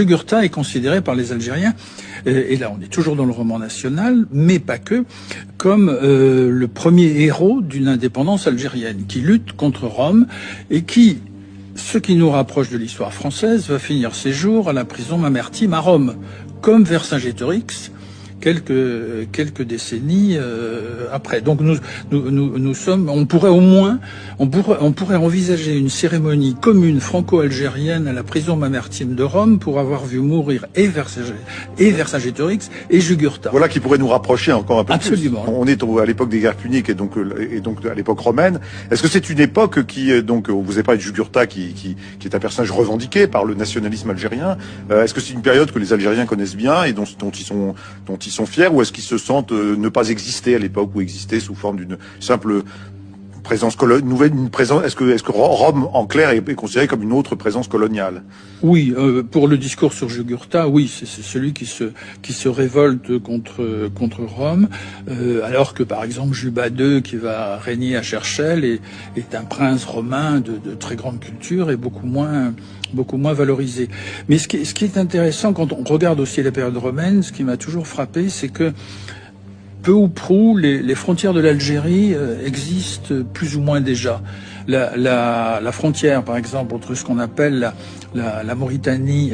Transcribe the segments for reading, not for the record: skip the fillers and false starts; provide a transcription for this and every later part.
Jugurtha est considéré par les Algériens, et là on est toujours dans le roman national, mais pas que, comme le premier héros d'une indépendance algérienne, qui lutte contre Rome, et qui, ce qui nous rapproche de l'histoire française, va finir ses jours à la prison Mamertine à Rome, comme Vercingétorix, quelques décennies après. Donc nous sommes, on pourrait envisager une cérémonie commune franco-algérienne à la prison Mamertine de Rome pour avoir vu mourir et Vercingétorix et Jugurtha. Voilà qui pourrait nous rapprocher encore un peu. Absolument. Plus. On est à l'époque des guerres puniques et donc à l'époque romaine. Est-ce que c'est une époque qui donc vous avez parlé de Jugurtha qui est un personnage revendiqué par le nationalisme algérien. Est-ce que c'est une période que les Algériens connaissent bien et dont ils sont fiers, ou est-ce qu'ils se sentent ne pas exister à l'époque, ou exister sous forme d'une simple présence est-ce que Rome en clair est considérée comme une autre présence coloniale? Oui, pour le discours sur Jugurtha, oui, c'est celui qui se révolte contre Rome, alors que par exemple Juba II, qui va régner à Cherchell, est un prince romain de très grande culture et beaucoup moins valorisé. Mais ce qui est intéressant quand on regarde aussi la période romaine, ce qui m'a toujours frappé, c'est que peu ou prou, les frontières de l'Algérie existent plus ou moins déjà. La frontière, par exemple, entre ce qu'on appelle la Mauritanie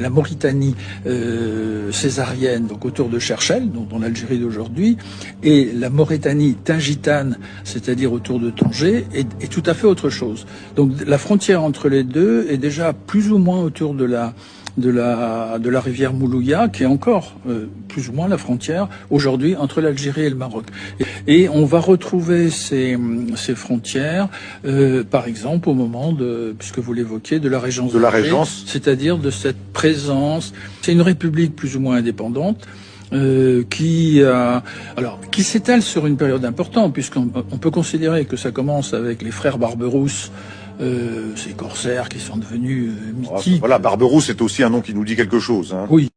césarienne, donc autour de Cherchell, dans l'Algérie d'aujourd'hui, et la Mauritanie tingitane, c'est-à-dire autour de Tanger, est tout à fait autre chose. Donc la frontière entre les deux est déjà plus ou moins autour de la rivière Moulouya, qui est encore plus ou moins la frontière aujourd'hui entre l'Algérie et le Maroc. Et on va retrouver ces frontières, par exemple, au moment puisque vous l'évoquiez, de la Régence. De la Régence. C'est-à-dire de cette présence. C'est une république plus ou moins indépendante. Qui s'étale sur une période importante, puisqu'on peut considérer que ça commence avec les frères Barberousse, ces corsaires qui sont devenus mythiques. Voilà, Barberousse est aussi un nom qui nous dit quelque chose. Hein. Oui.